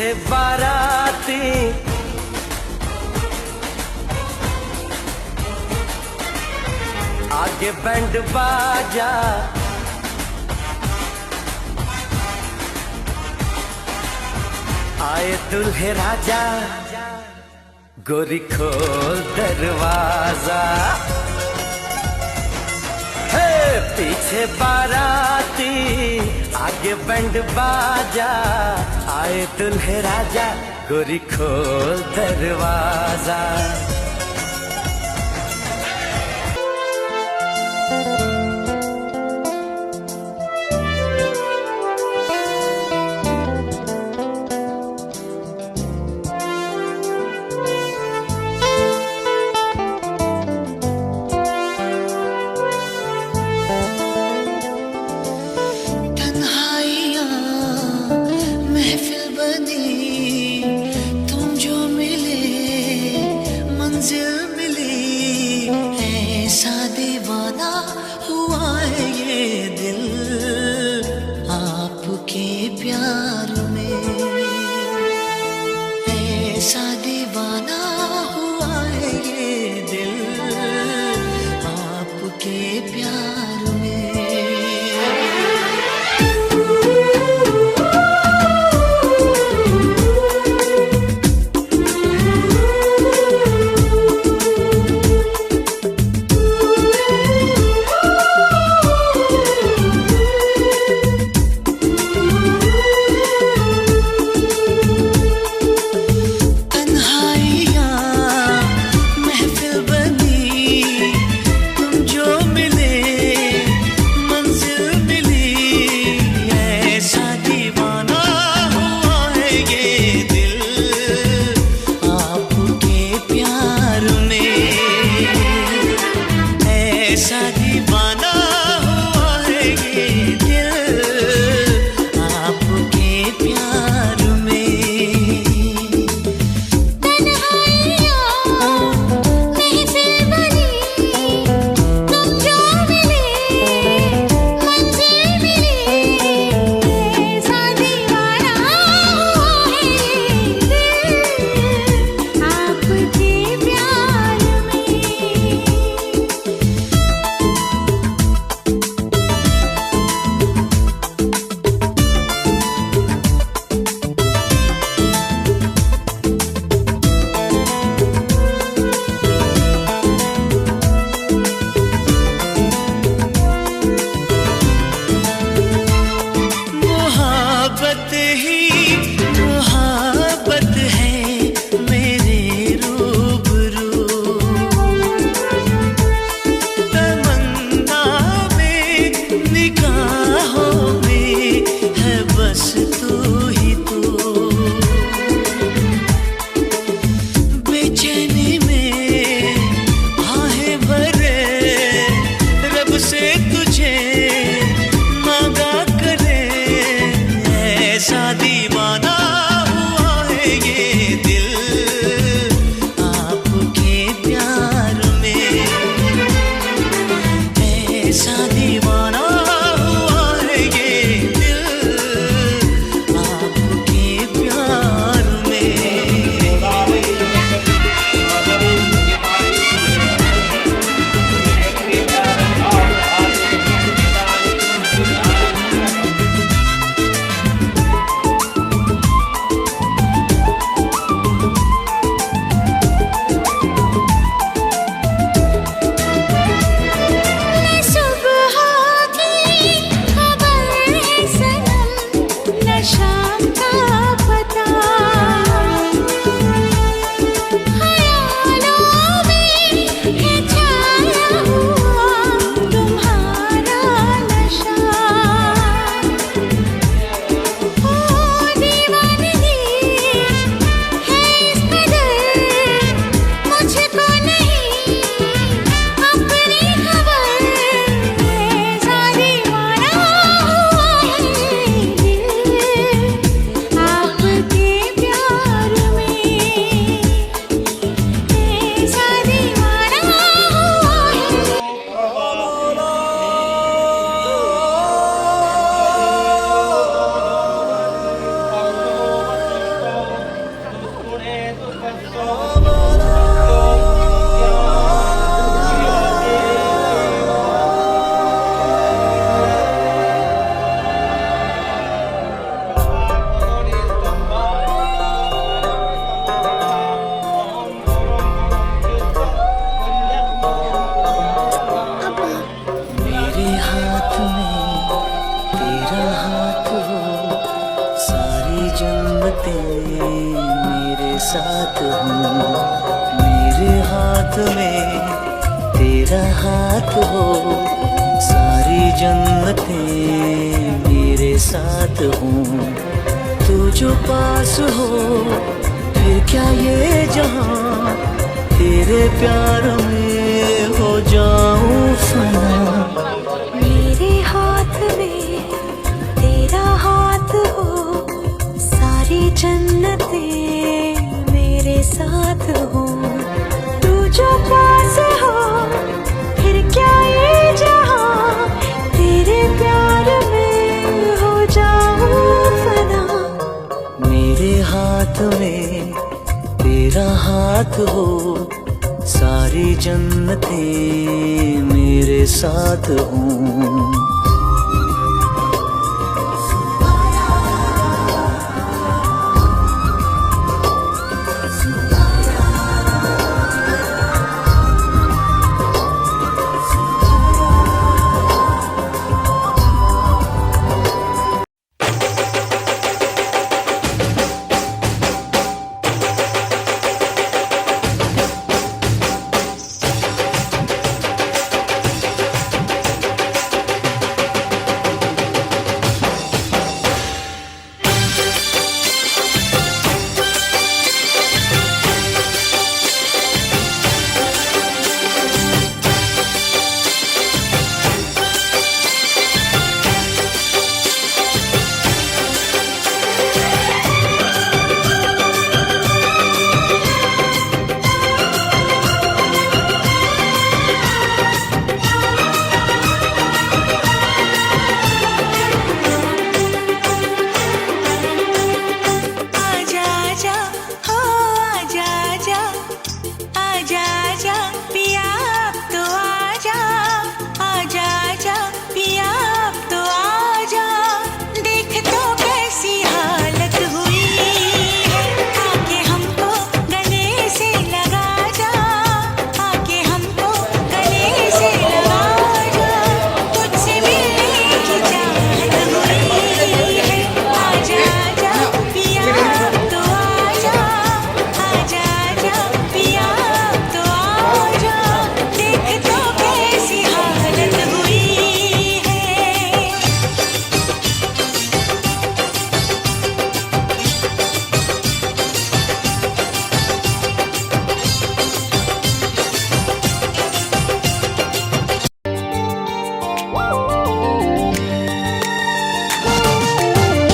पीछे बाराती आगे बैंड बाजा, आए दुल्हे राजा, गोरी खोल दरवाजा। हे पीछे बाराती आगे बैंड बाजा, आए दुल्हे राजा, गोरी खोल दरवाजा। ऐसा दीवाना हुआ है ये दिल आपके प्यार में, ऐसा दीवाना हुआ है ये दिल आपके प्यार में। जन्नतें मेरे साथ हूँ। मेरे हाथ में तेरा हाथ हो, सारी जन्नतें मेरे साथ हूँ। तू जो पास हो फिर क्या ये जहां, तेरे प्यार में हो जाऊं फना। मेरे हाथ में तेरा हाथ हो, सारी जन्नतें मेरे साथ हो। तू जो पास हो फिर क्या ये जहां, तेरे प्यार में हो जाऊं फना। मेरे हाथ में तेरा हाथ हो, सारी जन्नतें मेरे साथ हूँ।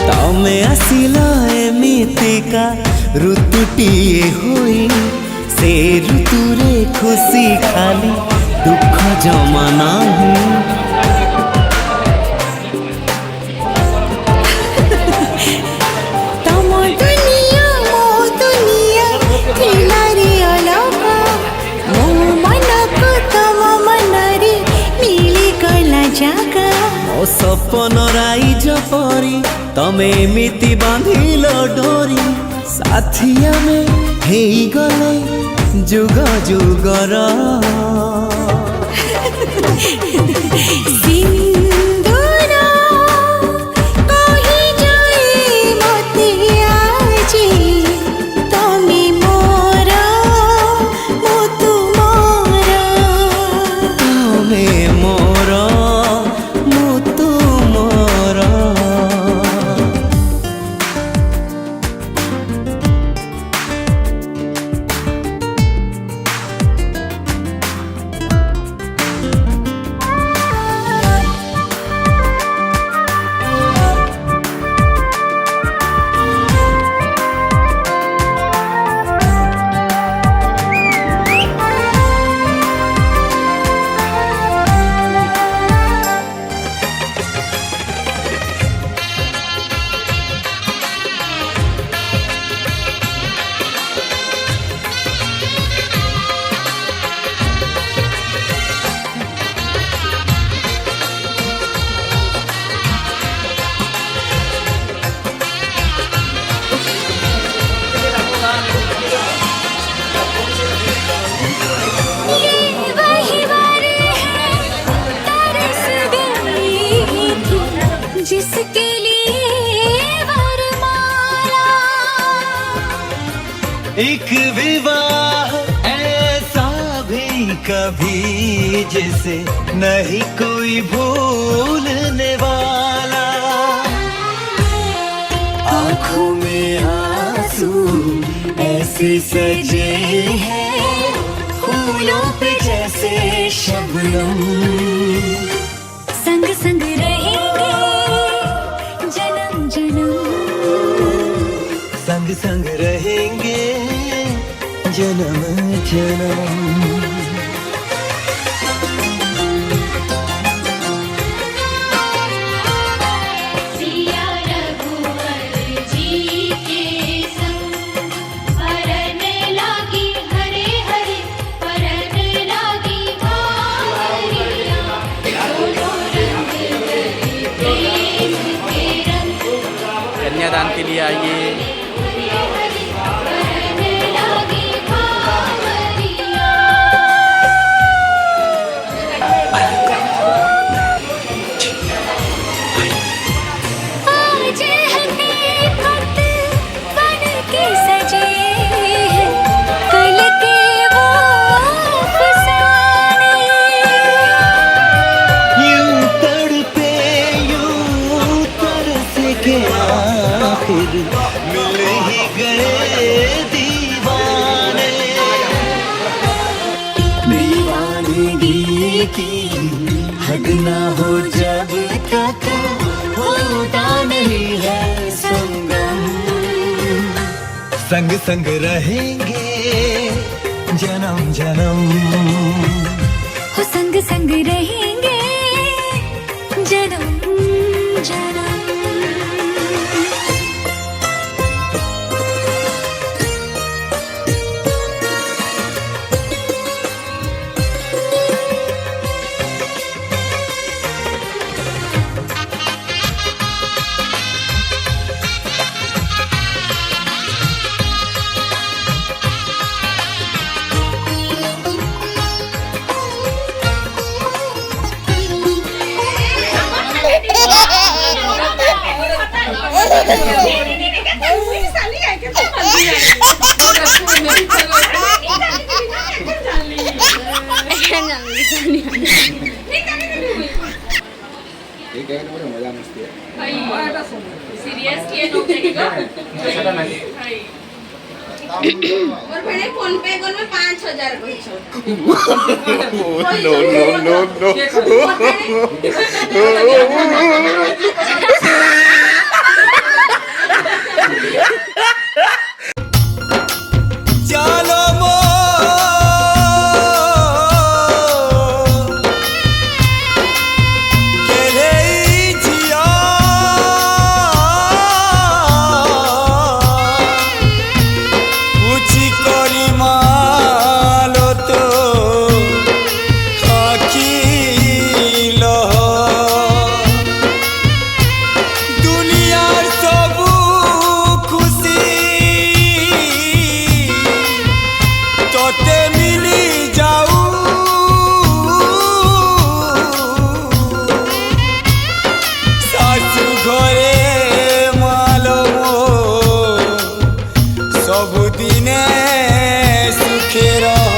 तमे आसिला एमितिका ऋतुटीए होई, से ऋतुरे खुशी खाली दुख जमा नाही। तम दुनिया मो दुनिया खेलारी अलगा, मो मनକୁ तम मनरे मिली गला जागा। मो सपन राइज परी तमे एमिति बांधिल डोरी, साथिया में हेई गले जुग जुगर। सिंदूर कहि जाए मते आजी, तमे मोर मो तुमर। तमे मोर मो तुमर। एक विवाह ऐसा भी कभी जिसे नहीं कोई भूलने वाला। आंखों में आंसू ऐसे सजे हैं फूलों पे जैसे शबनम। संग संग रहेंगे जन्म जन्म, संग संग रहेंगे जन्म जन्म। कन्यादान के लिए आइए। आज हकीकत बन के सजे हैं कल के वो अफसाने। यूं तड़पे यूं तरसे के आखिर मिल ही गए दीवाने। दीवानगी की हद ना हो जब तक होता नहीं है संगम। संग संग रहेंगे जन्म जन्म। हो संग संग रहेंगे जन्म जन्म। फोन पे कर में 5000 चलो मो केले जिया पूछी करी मालो तो अखिल दुनियार सबू खुशी तोते मिली जाऊ। सासु घरे मालो सबुदिने सुखे रह।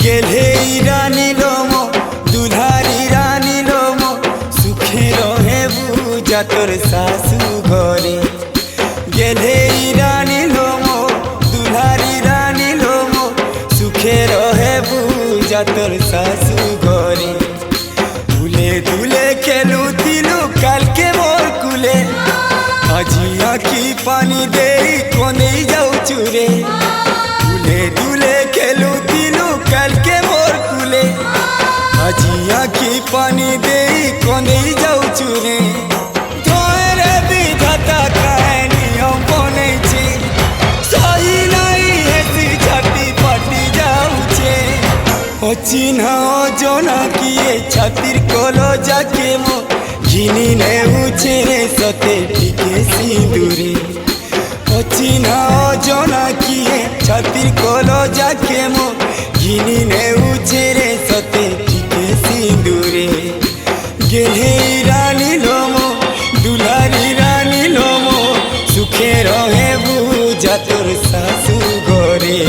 गेले रानी लोमो दुल्हारी रानी लोमो सुखे रहे बुझा तोर सासू घरे। गेले रानी लोमो दुल्हारी रानी लोमो सुखे रहे बुझा तोर सासू घरे। दुले दुले खेलू दिलू काल के मोर कुले अजिया की पा पानी दे कोने जाऊचु रे दुले दुले खेलू दिलू कल के मोर कुले আজি आखी पानी दे कोने जाऊचु रे तोरे विधाता कहानी हम बने छे सही नहीं हेसी छाती फाटी जाऊचे चिन्ह जोना किए छातिर कोलो जाके मो घिनी ने उछे सते टिके सिंदूरे चिन्ह जोना किए छातिर कोलो जाके मो घिनी ने उछे सते टिके सिंदूरे गेहे रानी लोमो दुलारी रानी लोमो सुखे रहे बुझा तोर सासू घरे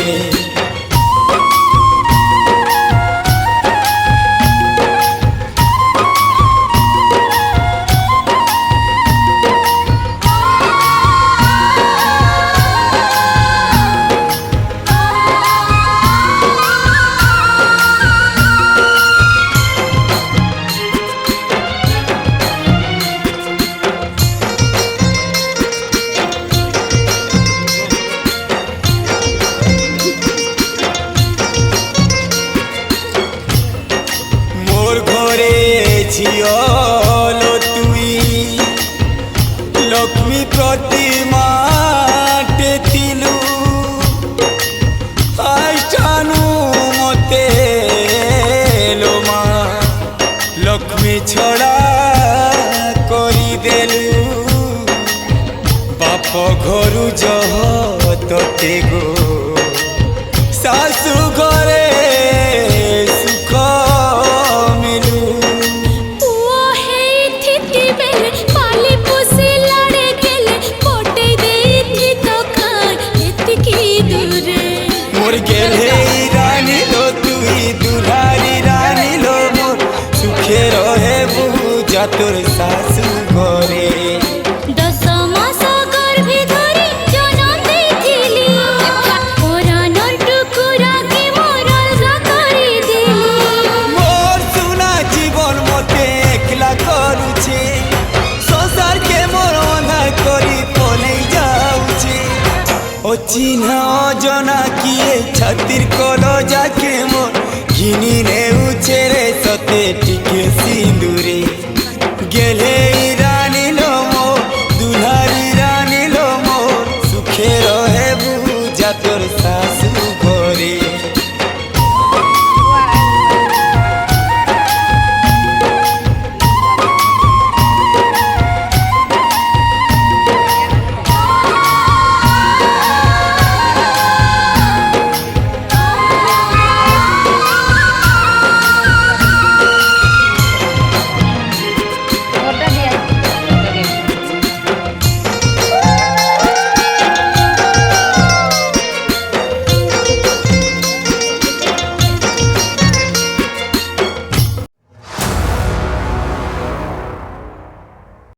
झियो तुई लक्ष्मी प्रतिमा टेथिलु आइटानु मते लोमा लक्ष्मी छड़ा करी देलु बाप घरु जह तते गो सासु घरे रानी लो तुई दुलारी रानी लो मोर सुखे रहे बुझा तोर सासू घरे 10 मास गर्भे धरि जनम देथिली पुरानर टुकुरा के मोर अलगा करी देली मोर सुना जीवन मते एकला करूछे संसार के मोर अंधार करी पले जाऊछे चिन्ह जना किए छातिर कोलो जाके मोर घिनी ने उछे सते टिके सिंदूरे